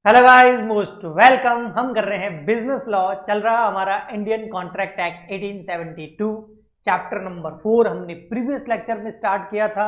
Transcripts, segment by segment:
Hello guys, most welcome. हम कर रहे हैं बिजनेस लॉ। चल रहा हमारा Indian contract act 1872 chapter number 4 हमने प्रीवियस लेक्चर में स्टार्ट किया था।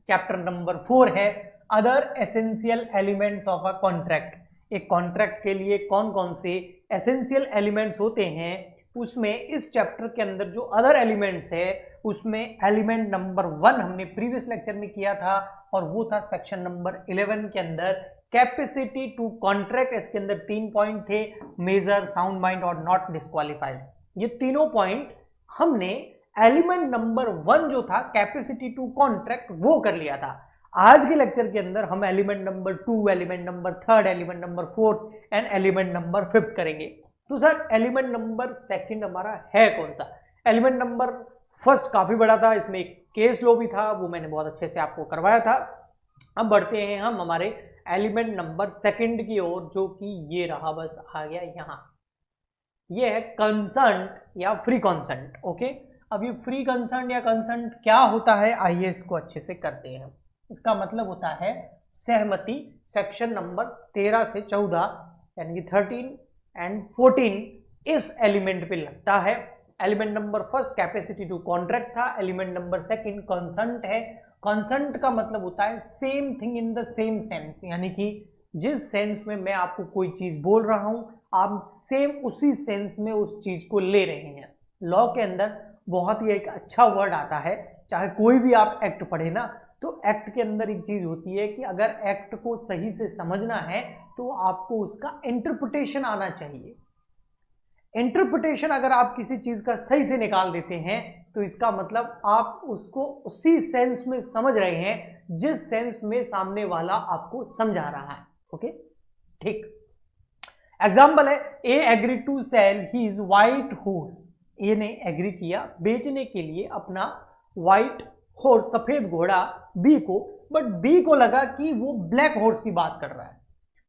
चैप्टर नंबर 4 है other essential elements of a contract. एक कॉन्ट्रैक्ट के लिए कौन कौन से एसेंशियल एलिमेंट्स होते हैं, उसमें इस चैप्टर के अंदर जो अदर एलिमेंट्स है उसमें एलिमेंट नंबर 1 हमने प्रीवियस लेक्चर में किया था और वो था सेक्शन नंबर 11 के अंदर कैपेसिटी टू कॉन्ट्रैक्ट। इसके अंदर 3 पॉइंट थे, मेजर, साउंड माइंड और नॉट डिस्क्वालीफाइड। ये तीनों पॉइंट हमने एलिमेंट नंबर 1 जो था कैपेसिटी टू कॉन्ट्रैक्ट वो कर लिया था। आज के लेक्चर के अंदर हम element number 2, element number 3, element number 4 and element number 5 करेंगे। तो सर एलिमेंट नंबर 2 हमारा है कौन सा? एलिमेंट नंबर 1 काफी बड़ा था, इसमें एक केस लॉ भी था, वो मैंने बहुत अच्छे से आपको करवाया था। अब बढ़ते हैं हम हमारे एलिमेंट नंबर 2 की ओर, जो कि ये रहा, बस आ गया यहां। ये है कंसर्ट या फ्री कंसर्ट। ओके, अब ये फ्री कंसर्ट या कंसर्ट क्या होता है, आइए इसको अच्छे से करते हैं। इसका मतलब होता है सहमति। सेक्शन नंबर 13 से 14 यानी कि 13 एंड 14 इस एलिमेंट पे लगता है। Element number 1 capacity to contract था, एलिमेंट नंबर 2 कंसर्ट है। कंसर्ट का मतलब होता है same thing in the same sense, यानी कि जिस सेंस में मैं आपको कोई चीज बोल रहा हूं आप सेम उसी सेंस में उस चीज को ले रहे हैं। लॉ के अंदर बहुत ही एक अच्छा वर्ड आता है, चाहे कोई भी आप एक्ट पढ़े ना, तो एक्ट के अंदर एक चीज होती है कि अगर एक्ट को सही से समझना है तो आपको उसका इंटरप्रिटेशन आना चाहिए। इंटरप्रिटेशन अगर आप किसी चीज का सही से निकाल देते हैं तो इसका मतलब आप उसको उसी सेंस में समझ रहे हैं जिस सेंस में सामने वाला आपको समझा रहा है। ओके, ठीक। एग्जाम्पल है, A agree to sell his white horse. A ने एग्री किया बेचने के लिए अपना व्हाइट हॉर्स, सफेद घोड़ा, बी को। बट बी को लगा कि वो ब्लैक हॉर्स की बात कर रहा है।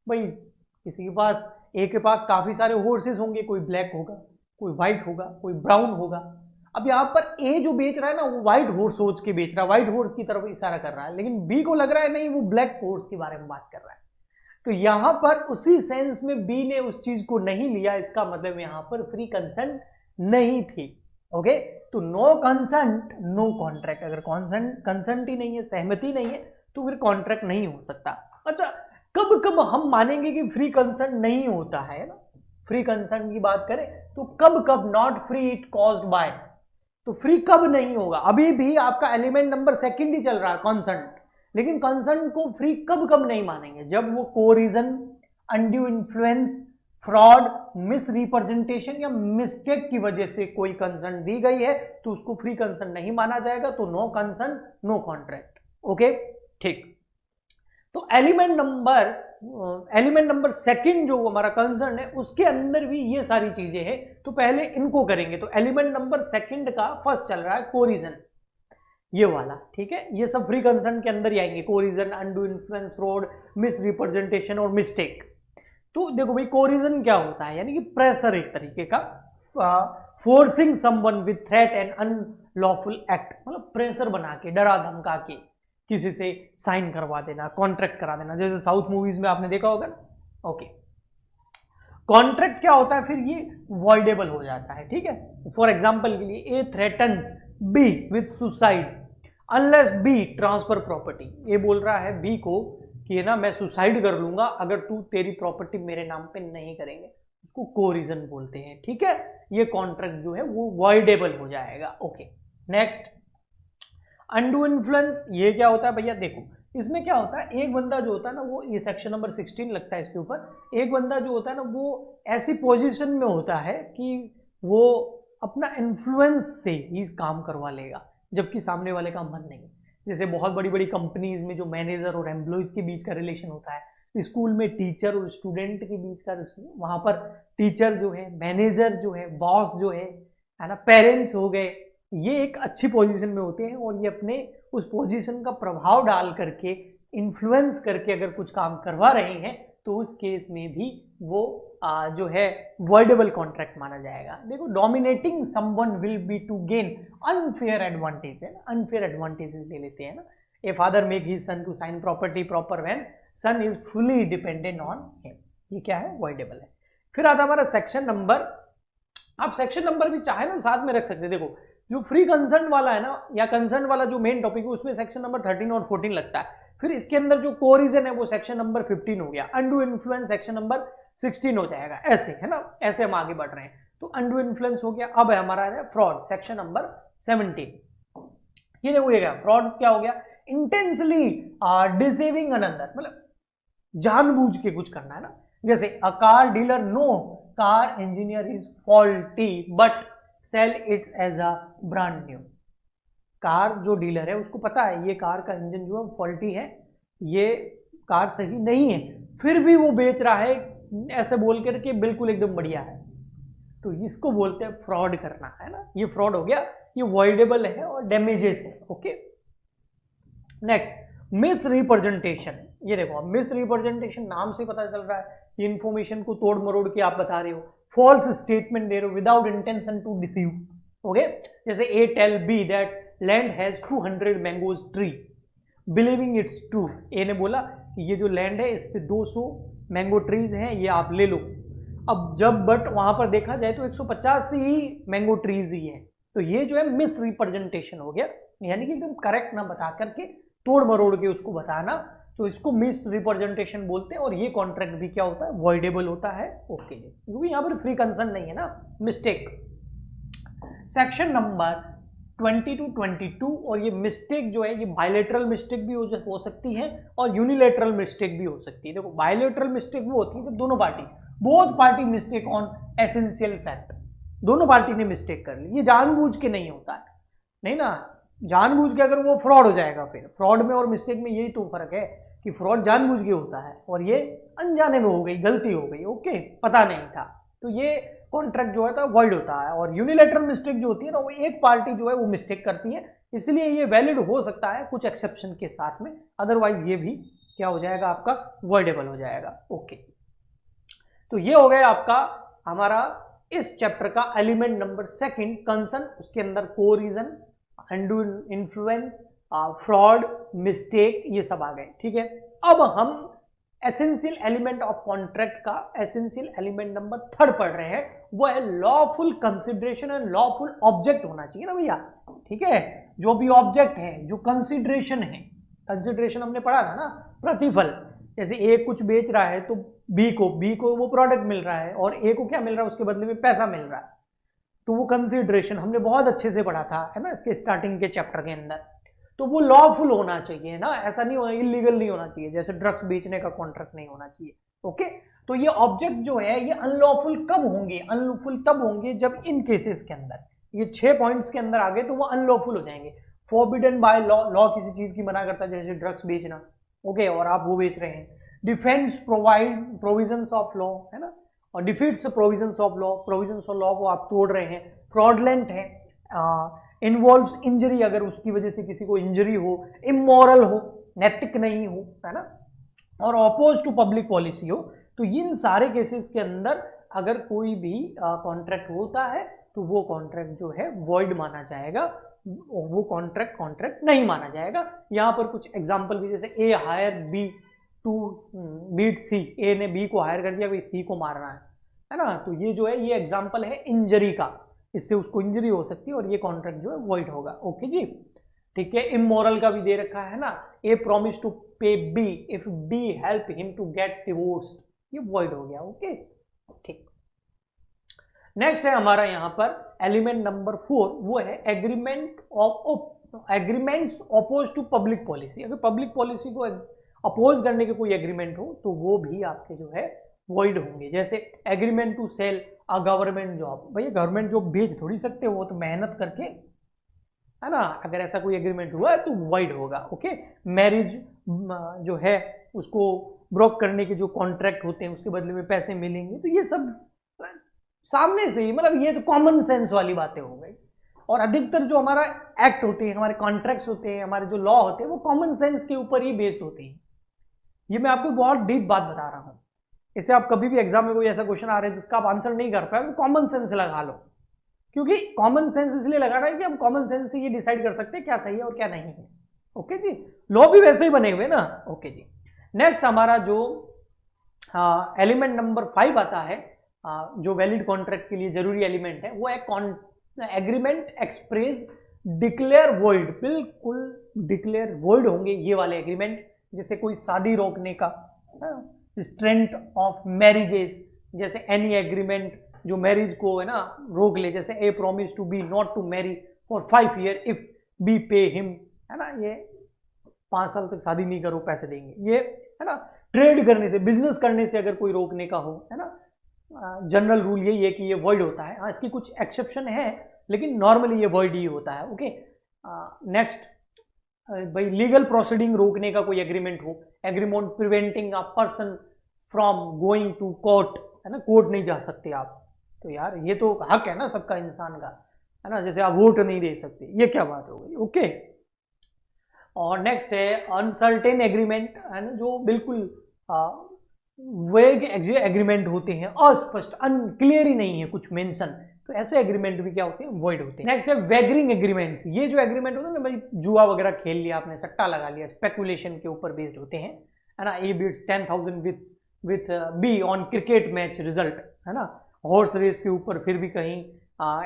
भाई किसी के पास, ए के पास काफी सारे हॉर्सेस होंगे, कोई ब्लैक होगा, कोई व्हाइट होगा, कोई ब्राउन होगा। अब यहां पर ए जो बेच रहा है ना वो व्हाइट हॉर्स सोच के बेच रहा है, व्हाइट हॉर्स की तरफ इशारा कर रहा है, लेकिन बी को लग रहा है नहीं वो ब्लैक हॉर्स के बारे में बात कर रहा है। तो यहां पर उसी सेंस में बी ने उस चीज को नहीं लिया, इसका मतलब यहां पर फ्री कंसेंट नहीं थी। ओके, तो नो कंसेंट नो कॉन्ट्रैक्ट। अगर कंसेंट ही नहीं है, सहमति नहीं है, तो फिर कॉन्ट्रैक्ट नहीं हो सकता। अच्छा, कब कब हम मानेंगे कि फ्री कंसेंट नहीं होता है ना? फ्री कंसेंट की बात करें तो कब कब not free it caused by, तो फ्री कब नहीं होगा? अभी भी आपका एलिमेंट नंबर 2 ही चल रहा है कंसेंट, लेकिन कंसेंट को फ्री कब कब नहीं मानेंगे? जब वो corrosion, undue influence, fraud, miss representation या मिस्टेक की वजह से कोई कंसेंट दी गई है तो उसको फ्री कंसेंट नहीं माना जाएगा। तो no consent no contract. Okay, ठीक। तो एलिमेंट नंबर 2 जो हमारा कंसर्न है उसके अंदर भी ये सारी चीजें हैं, तो पहले इनको करेंगे। तो एलिमेंट नंबर 2 का फर्स्ट चल रहा है कोरिजन, ये वाला, ठीक है। ये सब फ्री कंसर्न के अंदर ही आएंगे, corrosion, undo influence, fraud, miss representation और मिस्टेक। तो देखो भाई, कोरिजन क्या होता है, यानी कि प्रेशर, एक तरीके का forcing someone with threat and unlawful act, मतलब प्रेशर बना के, डरा धमका के किसी से साइन करवा देना, कॉन्ट्रैक्ट करा देना, जैसे साउथ मूवीज में आपने देखा होगा ना। ओके, कॉन्ट्रैक्ट क्या होता है फिर? ये वॉइडेबल हो जाता है, ठीक है। फॉर एग्जाम्पल के लिए, A threatens B with suicide unless B transfer property. ये बोल रहा है बी को कि ना मैं सुसाइड कर लूंगा अगर तू तेरी प्रॉपर्टी मेरे नाम पे नहीं करेंगे। उसको कोरिजन बोलते हैं, ठीक है। ये कॉन्ट्रैक्ट जो है वो वॉइडेबल हो जाएगा। Okay, next, undo influence. ये क्या होता है भैया? देखो इसमें क्या होता है, एक बंदा जो होता है ना, वो ये सेक्शन नंबर 16 लगता है इसके ऊपर। एक बंदा जो होता है ना वो ऐसी पोजीशन में होता है कि वो अपना इन्फ्लुएंस से ही काम करवा लेगा जबकि सामने वाले का मन नहीं। जैसे बहुत बड़ी बड़ी कंपनीज में जो मैनेजर और एम्प्लॉयज के बीच का रिलेशन होता है, स्कूल में टीचर और स्टूडेंट के बीच का, वहां पर टीचर जो है, मैनेजर जो है, बॉस जो है ना, पेरेंट्स हो गए, ये एक अच्छी पोजीशन में होते हैं और ये अपने उस पोजीशन का प्रभाव डाल करके, इन्फ्लुएंस करके अगर कुछ काम करवा रहे हैं तो उस केस में भी वो जो है वर्डेबल कॉन्ट्रैक्ट माना जाएगा। देखो, dominating someone will be to gain unfair advantage, है ना, अनफेयर एडवांटेजेस ले लेते हैं ना। A father make his son to sign property proper when son is fully dependent on him. ये क्या है, वॉइडेबल है। फिर आता हमारा सेक्शन नंबर, आप सेक्शन नंबर भी चाहे ना साथ में रख सकते हैं। देखो जो फ्री कंसर्न वाला है ना, या कंसर्न वाला जो मेन टॉपिक है, उसमें सेक्शन नंबर 13 और 14 लगता है। फिर इसके अंदर जो कोरिजन है वो सेक्शन नंबर 15 हो गया, अनडू इन्फ्लुएंस सेक्शन नंबर 16 हो जाएगा, ऐसे है ना, ऐसे हम आगे बढ़ रहे हैं। तो अनडू इन्फ्लुएंस हो गया। अब है हमारा है फ्रॉड, सेक्शन नंबर 17। ये देखो ये क्या फ्रॉड क्या हो गया, इंटेंसली डिसीविंग अनदर, मतलब जानबूझ के कुछ करना है ना। जैसे a car dealer no car engineer is faulty but sell its as a brand new. Car जो डीलर है उसको पता है ये कार का इंजन जो है फॉल्टी है, ये कार सही नहीं है, फिर भी वो बेच रहा है ऐसे बोल करके बिल्कुल एकदम बढ़िया है। तो इसको बोलते हैं फ्रॉड करना, है ना। ये फ्रॉड हो गया, ये वॉइडेबल है और डैमेजेस है। Okay, next miss representation. ये देखो अब मिस रिप्रेजेंटेशन नाम से पता चल रहा है कि इंफॉर्मेशन को तोड़ मरोड़ के आप बता रहे हो, फॉल्स स्टेटमेंट दे रहे हो without intention to deceive. Okay, जैसे A tell B that land has 200 mangoes tree believing it's true. A ने बोला कि ये जो लैंड है इस पे 200 मैंगो ट्रीज हैं, ये आप ले लो। अब जब बट वहां पर देखा जाए तो 150 ही मैंगो ट्रीज ही है। तो ये जो है मिस रिप्रेजेंटेशन हो गया, यानी कि एकदम करेक्ट ना बता करके तोड़ मरोड़ के उसको बताना, तो इसको मिस रिप्रेजेंटेशन बोलते हैं। और ये कॉन्ट्रैक्ट भी क्या होता है, वॉइडेबल होता है। ओके, क्योंकि यहाँ पर फ्री कंसर्न नहीं है ना, मिस्टेक। सेक्शन नंबर 20 to 22, और ये मिस्टेक जो है ये बायलेटरल मिस्टेक भी हो सकती है और यूनिलेटरल मिस्टेक भी हो सकती है। देखो बायलेटरल मिस्टेक वो होती है जब दोनों party, both party mistake on essential fact, दोनों पार्टी ने मिस्टेक कर ली। ये जानबूझ के नहीं होता है, नहीं ना, जानबूझ के अगर वो फ्रॉड हो जाएगा। फिर फ्रॉड में और मिस्टेक में यही तो फर्क है कि फ्रॉड जानबूझ के होता है और ये अनजाने में हो गई, गलती हो गई, ओके, पता नहीं था, तो ये कॉन्ट्रैक्ट जो है वॉइड होता है। और यूनिलेटरल मिस्टेक जो होती है ना, वो एक पार्टी जो है वो मिस्टेक करती है, इसलिए ये वैलिड हो सकता है कुछ एक्सेप्शन के साथ में, अदरवाइज ये भी क्या हो जाएगा आपका, वॉइडेबल हो जाएगा। ओके, तो ये हो गया आपका हमारा इस चैप्टर का एलिमेंट नंबर 2 कंसर्न, उसके अंदर corrosion, undo influence, fraud, mistake, ये सब आ गए। ठीक है, अब हम एसेंशियल एलिमेंट ऑफ कॉन्ट्रैक्ट का एसेंशियल एलिमेंट नंबर 3 पढ़ रहे हैं, वो है lawful consideration and lawful object होना चाहिए ना भैया। ठीक है, जो भी ऑब्जेक्ट है, जो कंसिडरेशन है, कंसिडरेशन हमने पढ़ा था ना, प्रतिफल। जैसे ए कुछ बेच रहा है तो बी को वो प्रोडक्ट मिल रहा है और ए को क्या मिल रहा है, उसके बदले में पैसा मिल रहा है, तो वो कंसिडरेशन हमने बहुत अच्छे से पढ़ा था, है ना, इसके स्टार्टिंग के चैप्टर के अंदर। तो वो लॉफुल होना चाहिए ना, ऐसा नहीं होना, इलीगल नहीं होना चाहिए, जैसे ड्रग्स बेचने का कॉन्ट्रैक्ट नहीं होना चाहिए। ओके, तो ये ऑब्जेक्ट जो है ये अनलॉफुल कब होंगे, अनलॉफुल तब होंगे जब इन केसेस के अंदर ये 6 पॉइंट्स के अंदर आ गए तो वो अनलॉफुल हो जाएंगे। फॉरबिडन बाय लॉ, लॉ किसी चीज की मना करता है, जैसे ड्रग्स बेचना, ओके, और आप वो बेच रहे हैं। डिफेंस प्रोविजंस ऑफ लॉ, है ना, और defeats provisions of law, provisions of law को आप तोड़ रहे हैं। फ्रॉडलेंट है, इन्वॉल्व्स इंजरी, अगर उसकी वजह से किसी को इंजरी हो, इमोरल हो, नैतिक नहीं हो, है ना, और अपोज टू पब्लिक पॉलिसी हो। तो इन सारे केसेस के अंदर अगर कोई भी कॉन्ट्रैक्ट होता है तो वो कॉन्ट्रैक्ट जो है वॉइड माना जाएगा, वो कॉन्ट्रैक्ट नहीं माना जाएगा। यहाँ पर कुछ एग्जाम्पल भी, जैसे A hire B to beat C, A ने बी को हायर कर दिया, भाई सी को मारना है ना, तो ये जो है ये एग्जाम्पल है इंजरी का, इससे उसको इंजरी हो सकती है और ये कॉन्ट्रैक्ट जो है वॉइड होगा। ओके जी, ठीक है। इमोरल का भी दे रखा है ना, a promise to pay B if B help him to get divorced, ये वॉइड हो गया। ओके, ठीक। नेक्स्ट है हमारा यहाँ पर एलिमेंट नंबर 4, वो है agreements oppose to public policy. अगर पब्लिक पॉलिसी को अपोज करने के कोई एग्रीमेंट हो तो वो भी आपके जो है वॉइड होंगे। जैसे agreement to sell a government job, भैया गवर्नमेंट जॉब बेच थोड़ी सकते हो, तो मेहनत करके, है ना, अगर ऐसा कोई एग्रीमेंट हुआ है तो वॉइड होगा। ओके, मैरिज जो है उसको ब्रोक करने के जो कॉन्ट्रैक्ट होते हैं उसके बदले में पैसे मिलेंगे, तो ये सब सामने से ही, मतलब ये तो कॉमन सेंस वाली बातें हो गई। और अधिकतर जो हमारा एक्ट होते हैं, हमारे कॉन्ट्रैक्ट्स होते हैं, हमारे जो लॉ होते हैं, वो कॉमन सेंस के ऊपर ही बेस्ड होते हैं। ये मैं आपको बहुत डीप बात बता रहा हूं। इसे आप कभी भी एग्जाम में कोई ऐसा क्वेश्चन आ रहा है जिसका आप आंसर नहीं कर पाए, तो कॉमन सेंस लगा लो, क्योंकि कॉमन सेंस इसलिए लगा रहा है कि हम कॉमन सेंस से ये डिसाइड कर सकते हैं क्या सही है और क्या नहीं है। ओके जी, लॉ भी वैसे ही बने हुए ना। ओके जी, नेक्स्ट हमारा जो एलिमेंट नंबर 5 आता है, जो वैलिड कॉन्ट्रैक्ट के लिए जरूरी एलिमेंट है, वो है एग्रीमेंट एक्सप्रेस डिक्लेयर वॉइड। बिल्कुल डिक्लेयर वॉइड होंगे ये वाले एग्रीमेंट, जैसे कोई शादी रोकने का, स्ट्रेंथ ऑफ मैरिजेस, जैसे एनी एग्रीमेंट जो मैरिज को है ना रोक ले, जैसे a promise to be not to marry for 5 year if B pay him, है ना, ये 5 साल तक शादी नहीं करो पैसे देंगे, ये है ना। ट्रेड करने से, बिजनेस करने से अगर कोई रोकने का हो, है ना, जनरल रूल यही है कि ये वॉइड होता है। हाँ, इसकी कुछ एक्सेप्शन है, लेकिन नॉर्मली ये वॉइड ही होता है। ओके, नेक्स्ट भाई, लीगल प्रोसीडिंग रोकने का कोई एग्रीमेंट हो, agreement preventing a person from going to court, है ना, कोर्ट नहीं जा सकते आप, तो यार ये तो हक है ना सबका, इंसान का, है ना, जैसे आप वोट नहीं दे सकते, ये क्या बात हो गई। ओके, और नेक्स्ट है अनसर्टेन एग्रीमेंट, है ना, जो बिल्कुल वेग एग्रीमेंट होते हैं, अस्पष्ट, अनक्लियर ही नहीं है कुछ मेंशन, तो ऐसे एग्रीमेंट भी क्या होते हैं, वॉइड होते हैं। नेक्स्ट है वेगरिंग एग्रीमेंट्स। ये जो एग्रीमेंट होते हैं ना भाई, जुआ वगैरह खेल लिया आपने, सट्टा लगा लिया, स्पेकुलेशन के ऊपर बेस्ड होते हैं, है ना। A bets 10,000 with B on cricket match result, है ना। हॉर्स रेस के ऊपर फिर भी कहीं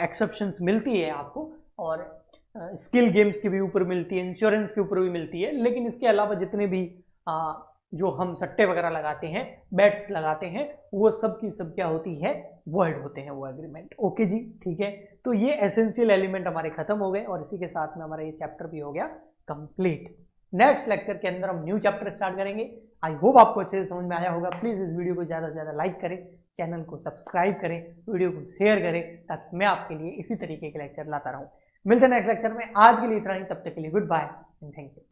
एक्सेप्शंस मिलती है आपको, और स्किल गेम्स के भी ऊपर मिलती है, इंश्योरेंस के ऊपर भी मिलती है, लेकिन इसके अलावा जितने भी जो हम सट्टे वगैरह लगाते हैं, बेट्स लगाते हैं, वो सब की सब क्या होती है, वॉइड होते हैं वो एग्रीमेंट। ओके जी, ठीक है, तो ये एसेंशियल एलिमेंट हमारे खत्म हो गए, और इसी के साथ में हमारा ये चैप्टर भी हो गया कंप्लीट। नेक्स्ट लेक्चर के अंदर हम न्यू चैप्टर स्टार्ट करेंगे। आई होप आपको अच्छे से समझ में आया होगा। प्लीज इस वीडियो को ज्यादा से ज्यादा लाइक करें, चैनल को सब्सक्राइब करें, वीडियो को शेयर करें, ताकि मैं आपके लिए इसी तरीके के लेक्चर लाता रहूं। मिलते हैं नेक्स्ट लेक्चर में, आज के लिए इतना ही, तब तक के लिए goodbye and thank you.